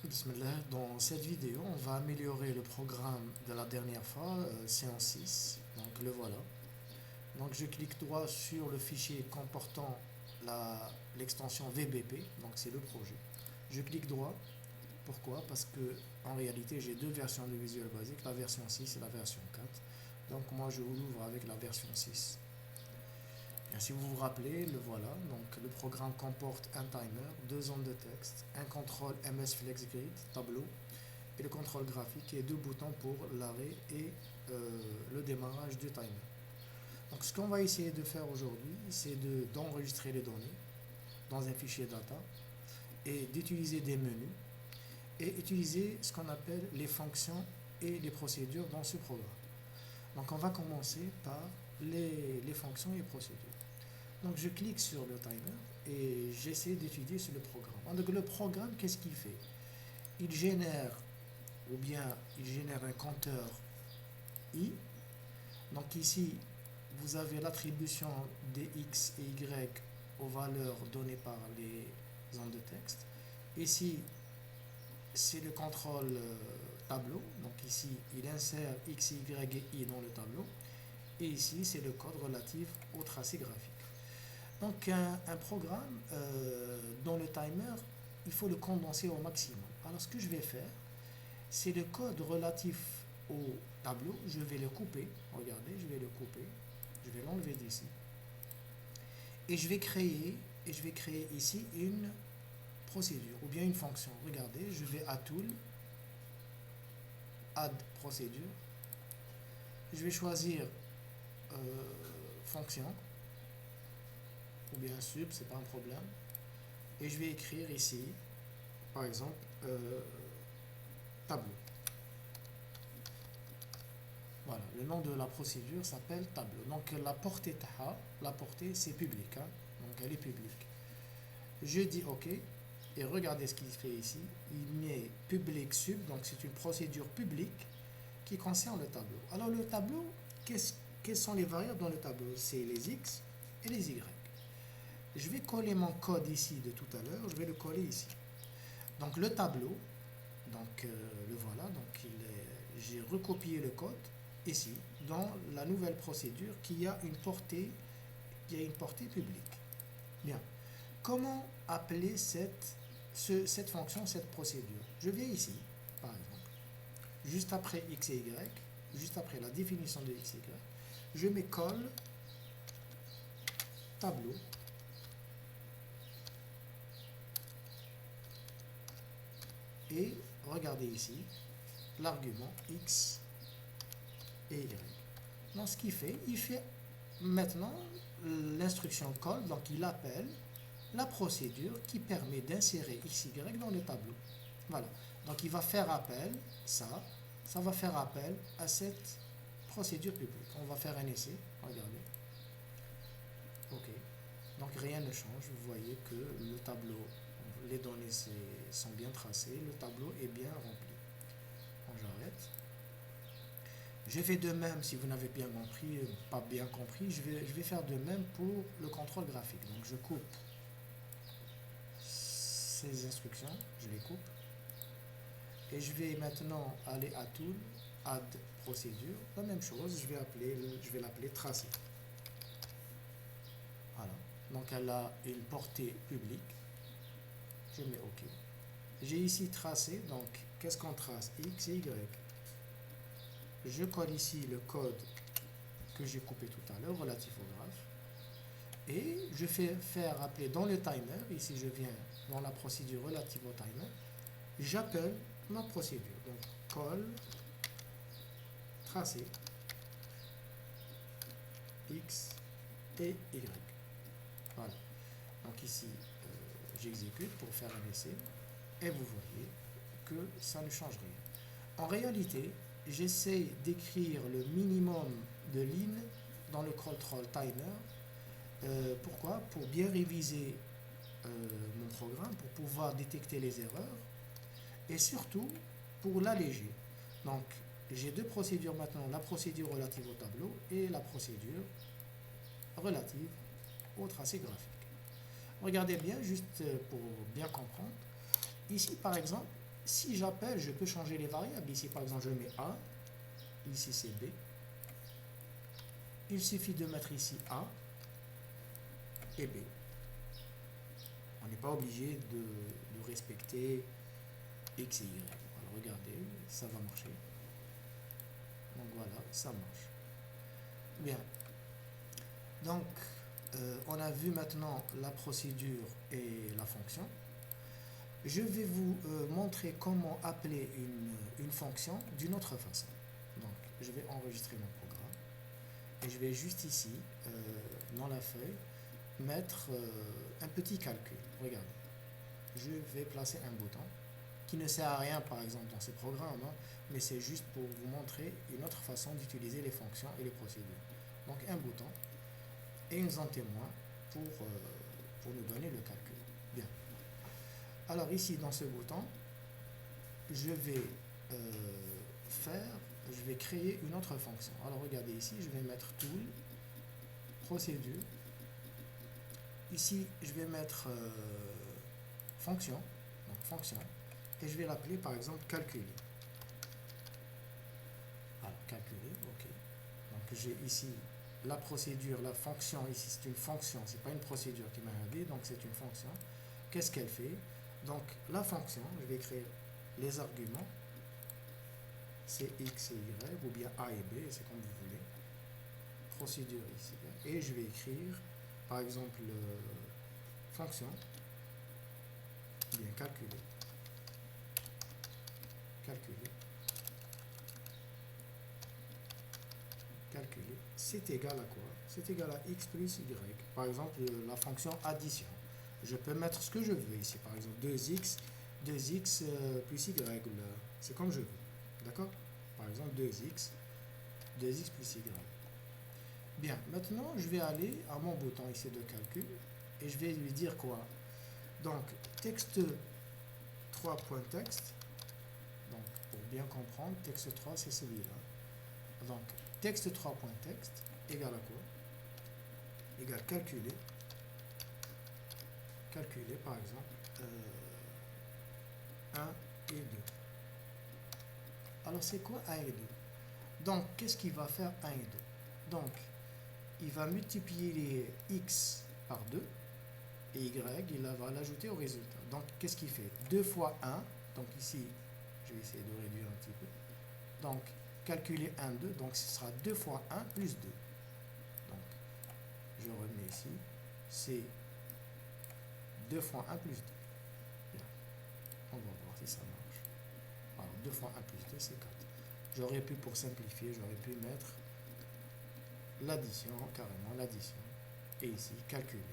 Bismillah, dans cette vidéo, on va améliorer le programme de la dernière fois, séance 6. Donc le voilà. Donc je clique droit sur le fichier comportant l'extension VBP, donc c'est le projet. Je clique droit. Pourquoi? Parce que en réalité j'ai deux versions de Visual Basic, la version 6 et la version 4. Donc moi je l'ouvre avec la version 6. Bien, si vous vous rappelez, le voilà. Donc le programme comporte un timer, deux zones de texte, un contrôle MS Flex Grid, tableau, et le contrôle graphique et deux boutons pour l'arrêt et le démarrage du timer. Donc ce qu'on va essayer de faire aujourd'hui, c'est d'enregistrer les données dans un fichier data et d'utiliser des menus et utiliser ce qu'on appelle les fonctions et les procédures dans ce programme. Donc on va commencer par les fonctions et procédures. Donc je clique sur le timer et j'essaie d'étudier sur le programme. Donc le programme, qu'est-ce qu'il fait? Il génère un compteur i. Donc ici, vous avez l'attribution des x et y aux valeurs données par les zones de texte. Ici, c'est le contrôle tableau. Donc ici, il insère x, y et i dans le tableau. Et ici, c'est le code relatif au tracé graphique. Donc un programme dans le timer, il faut le condenser au maximum. Alors ce que je vais faire, c'est le code relatif au tableau, je vais le couper. Regardez, je vais le couper. Je vais l'enlever d'ici. Et je vais créer ici une procédure ou bien une fonction. Regardez, je vais à Tool, Add procédure. Je vais choisir fonction ou bien sub, c'est pas un problème. Et je vais écrire ici, par exemple, tableau. Voilà, le nom de la procédure s'appelle tableau. Donc la portée c'est public, hein, donc elle est publique. Je dis OK et regardez ce qu'il fait ici. Il met public sub, donc c'est une procédure publique qui concerne le tableau. Alors le tableau, quelles sont les variables dans le tableau? C'est les x et les y. Je vais coller mon code ici de tout à l'heure, je vais le coller ici. Donc le tableau, donc le voilà, donc j'ai recopié le code ici dans la nouvelle procédure qui a une portée publique. Bien. Comment appeler cette fonction, cette procédure? Je viens ici, par exemple, juste après x et y, juste après la définition de x et y, je mets call tableau et regardez ici l'argument x et y. Donc ce qu'il fait, il fait maintenant l'instruction call, donc il appelle la procédure qui permet d'insérer x, y dans le tableau. Voilà, donc il va faire appel, ça va faire appel à cette procédure publique. On va faire un essai, regardez. Ok, donc rien ne change, vous voyez que le tableau, les données sont bien tracées, le tableau est bien rempli. Bon, j'arrête. Je fais de même, si vous n'avez pas bien compris, je vais faire de même pour le contrôle graphique. Donc je coupe ces instructions, je les coupe. Et je vais maintenant aller à Tool, Add procédure. La même chose, je vais l'appeler tracé. Voilà. Donc elle a une portée publique. Je mets OK. J'ai ici tracé, donc qu'est-ce qu'on trace? X et Y. Je colle ici le code que j'ai coupé tout à l'heure relatif au graphe. Et je fais faire appeler dans le timer, ici je viens dans la procédure relative au timer, j'appelle ma procédure. Donc call tracé x et y. Voilà. Donc ici j'exécute pour faire un essai et vous voyez que ça ne change rien. En réalité, j'essaie d'écrire le minimum de lignes dans le control timer. Pourquoi? Pour bien réviser mon programme, pour pouvoir détecter les erreurs et surtout pour l'alléger. Donc j'ai deux procédures maintenant, la procédure relative au tableau et la procédure relative au tracé graphique. Regardez bien, juste pour bien comprendre. Ici par exemple, si j'appelle, je peux changer les variables. Ici, par exemple, je mets A. Ici, c'est B. Il suffit de mettre ici A et B. On n'est pas obligé de respecter X et Y. Alors, regardez, ça va marcher. Donc voilà, ça marche. Bien. Donc, on a vu maintenant la procédure et la fonction. Je vais vous montrer comment appeler une fonction d'une autre façon. Donc, je vais enregistrer mon programme et je vais juste ici, dans la feuille, mettre un petit calcul. Regardez, je vais placer un bouton qui ne sert à rien, par exemple, dans ce programme, hein, mais c'est juste pour vous montrer une autre façon d'utiliser les fonctions et les procédures. Donc, un bouton et une zone témoin pour nous donner le calcul. Bien. Alors ici, dans ce bouton, je vais créer une autre fonction. Alors regardez ici, je vais mettre tool, procédure. Ici, je vais mettre fonction, donc fonction, et je vais l'appeler par exemple calculer. Alors calculer, ok. Donc j'ai ici la procédure, la fonction, ici c'est une fonction, c'est pas une procédure qui m'a aidé, donc c'est une fonction. Qu'est-ce qu'elle fait? Donc la fonction, je vais écrire les arguments, c'est X et Y, ou bien A et B, c'est comme vous voulez. Procédure ici. Et je vais écrire, par exemple, fonction, bien calculer, calculer, calculer, c'est égal à quoi? C'est égal à X plus Y. Par exemple, la fonction addition. Je peux mettre ce que je veux ici, par exemple 2x plus y, c'est comme je veux, d'accord? Par exemple 2x plus y. Bien, maintenant je vais aller à mon bouton ici de calcul et je vais lui dire quoi? Donc texte 3.text, donc pour bien comprendre, texte 3 c'est celui-là. Donc texte 3.text égale à quoi? Égale calculer par exemple 1 et 2. Alors c'est quoi 1 et 2? Donc qu'est-ce qu'il va faire 1 et 2? Donc il va multiplier les x par 2 et y, il va l'ajouter au résultat. Donc qu'est-ce qu'il fait? 2 fois 1, donc ici je vais essayer de réduire un petit peu. Donc calculer 1, 2, donc ce sera 2 fois 1 plus 2. Donc je remets ici, c'est 2 fois 1 plus 2. Bien. On va voir si ça marche. Alors, 2 fois 1 plus 2, c'est 4. J'aurais pu, pour simplifier, j'aurais pu mettre l'addition, carrément l'addition. Et ici, calculer.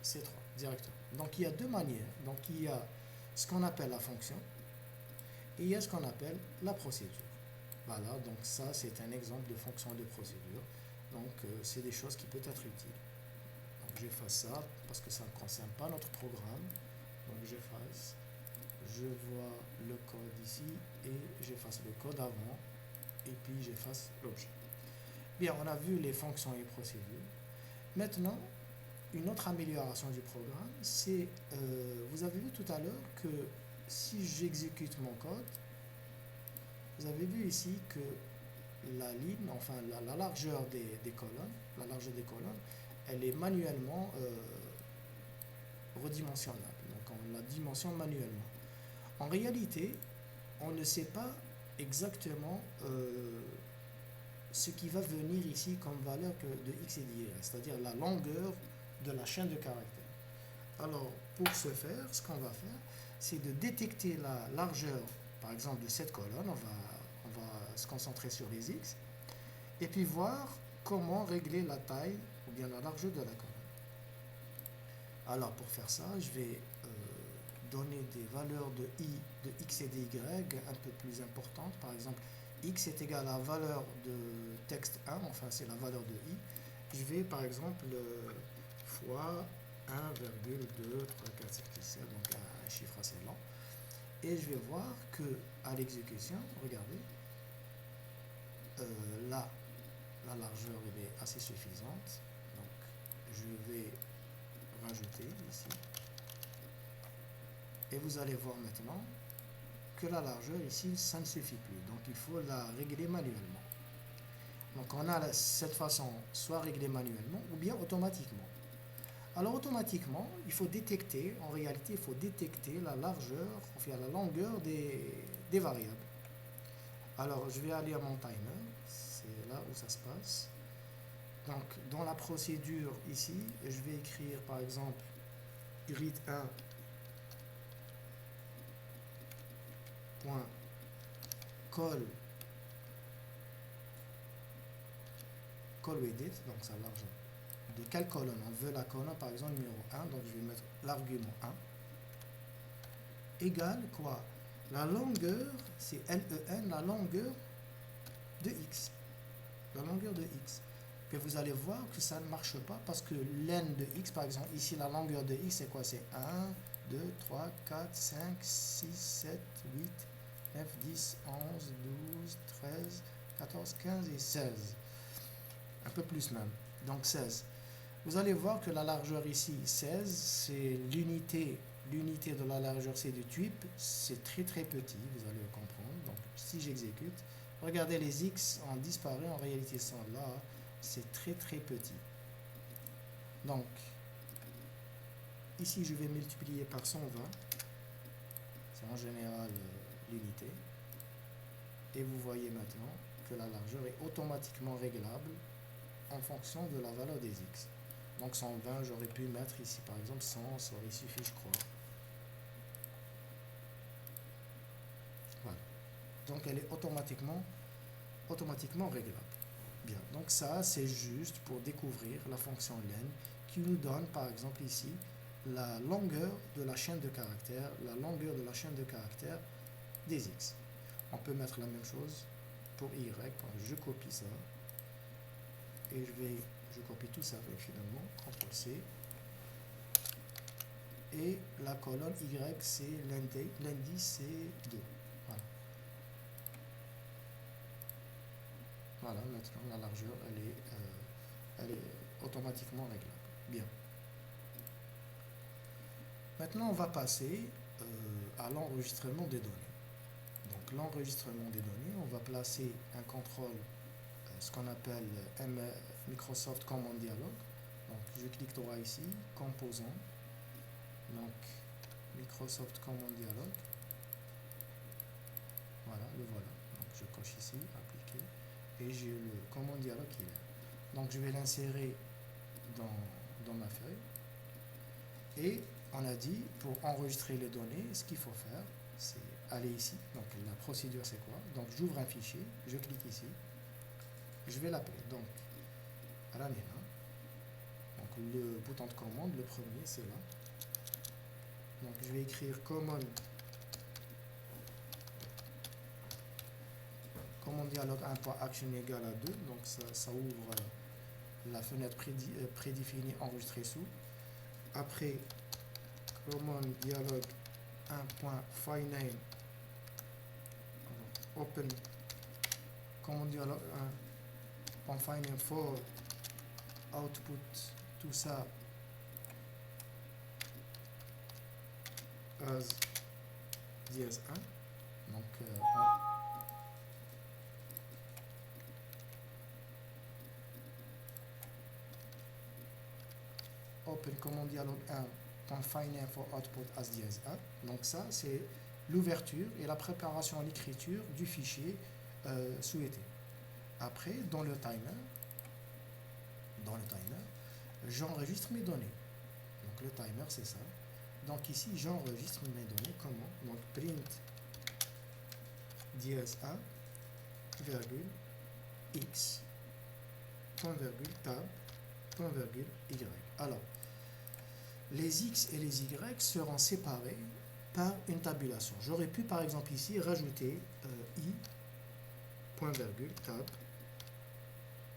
C'est 3, directement. Donc, il y a deux manières. Donc, il y a ce qu'on appelle la fonction et il y a ce qu'on appelle la procédure. Voilà, donc ça, c'est un exemple de fonction de procédure. Donc, c'est des choses qui peuvent être utiles. Donc j'efface ça parce que ça ne concerne pas notre programme. Donc j'efface, je vois le code ici et j'efface le code avant et puis j'efface l'objet. Bien, on a vu les fonctions et procédures. Maintenant, une autre amélioration du programme, c'est, vous avez vu tout à l'heure que si j'exécute mon code, vous avez vu ici que la ligne, enfin la largeur des colonnes, elle est manuellement redimensionnable. Donc on la dimensionne manuellement. En réalité, on ne sait pas exactement ce qui va venir ici comme valeur de x et d'y, c'est-à-dire la longueur de la chaîne de caractères. Alors, pour ce faire, ce qu'on va faire, c'est de détecter la largeur, par exemple, de cette colonne. On va se concentrer sur les x, et puis voir comment régler la taille ou bien la largeur de la colonne. Alors pour faire ça, je vais donner des valeurs de i, de x et de y un peu plus importantes. Par exemple, x est égal à la valeur de texte 1, enfin c'est la valeur de i. Je vais par exemple fois 1,2, 3, 4, 5, 6, 7, donc un chiffre assez lent. Et je vais voir que à l'exécution, regardez, là, la largeur elle est assez suffisante. Donc je vais rajouter ici. Et vous allez voir maintenant que la largeur ici, ça ne suffit plus. Donc il faut la régler manuellement. Donc on a cette façon, soit réglée manuellement ou bien automatiquement. Alors automatiquement, il faut détecter, en réalité, il faut détecter la largeur, enfin la longueur des variables. Alors je vais aller à mon timer, c'est là où ça se passe. Donc dans la procédure ici, je vais écrire par exemple read1 call width, donc sa largeur. De quelle colonne? On veut la colonne par exemple numéro 1, donc je vais mettre l'argument 1 égale quoi? La longueur, c'est len, la longueur de x. La longueur de x. Puis vous allez voir que ça ne marche pas parce que len de x, par exemple, ici la longueur de x c'est quoi? C'est 1, 2, 3, 4, 5, 6, 7, 8, 9, 10, 11, 12, 13, 14, 15 et 16. Un peu plus même. Donc 16. Vous allez voir que la largeur ici, 16, c'est l'unité de la largeur, c'est du type, c'est très très petit, vous allez le comprendre. Donc si j'exécute, regardez les x ont disparu, en réalité sont là, c'est très très petit. Donc ici je vais multiplier par 120, c'est en général l'unité, et vous voyez maintenant que la largeur est automatiquement réglable en fonction de la valeur des x. Donc 120, j'aurais pu mettre ici par exemple 100, ça aurait suffi je crois. Voilà. Donc elle est automatiquement réglable. Bien, donc ça c'est juste pour découvrir la fonction len qui nous donne par exemple ici la longueur de la chaîne de caractères, des x. On peut mettre la même chose pour y, je copie ça et je copie tout ça finalement, CTRL-C, et la colonne y c'est l'indice c'est 2. Voilà. Voilà, maintenant la largeur elle est automatiquement réglable. Bien. Maintenant on va passer à l'enregistrement des données. Donc l'enregistrement des données, on va placer un contrôle, ce qu'on appelle Microsoft Command Dialog. Donc je clique droit ici, composant, donc Microsoft Command Dialog. Voilà, le voilà. Donc je coche ici, appliquer, et j'ai le Command Dialog qui est là. Donc je vais l'insérer dans ma feuille. Et on a dit, pour enregistrer les données, ce qu'il faut faire, c'est aller ici. Donc la procédure c'est quoi? Donc j'ouvre un fichier, je clique ici, je vais l'appeler. Donc Ranena. Donc le bouton de commande, le premier c'est là. Donc je vais écrire command dialog 1.action égale à 2. Donc ça ouvre la fenêtre prédéfinie enregistrée sous. Après command dialog 1.filename open command dialog 1.filename for output tout ça as DS1. Donc open command dialog 1.filename for output as DS1. Donc ça c'est l'ouverture et la préparation à l'écriture du fichier souhaité. Après dans le timer j'enregistre mes données. Donc le timer c'est ça. Donc ici j'enregistre mes données comment? Donc print DS1 virgule x point virgule tab point virgule y. Alors les x et les y seront séparés par une tabulation. J'aurais pu par exemple ici rajouter i point virgule tab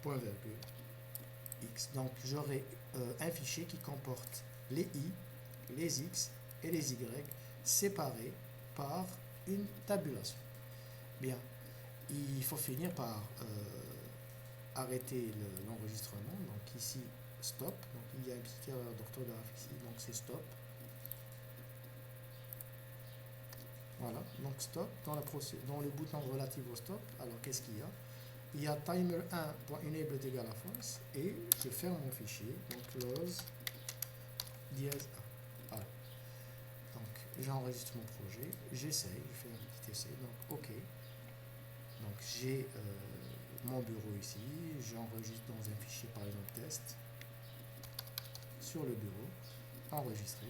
point virgule x. Donc j'aurai un fichier qui comporte les i, les x et les y séparés par une tabulation. Bien, il faut finir par arrêter l'enregistrement. Donc ici stop. Donc il y a une petite erreur d'orthographe ici. Donc c'est stop. Voilà, donc stop, dans le bouton relatif au stop, alors qu'est-ce qu'il y a? Il y a timer1.enable est égal à false, et je ferme mon fichier, donc close, dièse 1. Voilà. Donc j'enregistre mon projet, j'essaye, je fais un petit essai, donc ok. Donc j'ai mon bureau ici, j'enregistre dans un fichier par exemple test, sur le bureau, enregistré,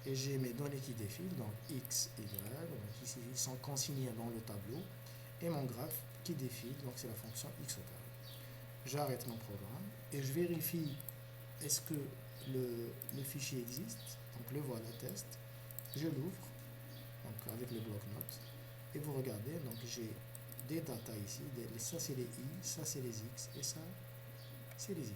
et j'ai mes données qui défilent, donc X, Y, donc ici ils sont consignés dans le tableau, et mon graphe qui défile, donc c'est la fonction X au carré. J'arrête mon programme, et je vérifie est-ce que le fichier existe, donc le voilà test, je l'ouvre, donc avec le bloc-notes, et vous regardez, donc j'ai des datas ici, ça c'est les I, ça c'est les X, et ça c'est les Y.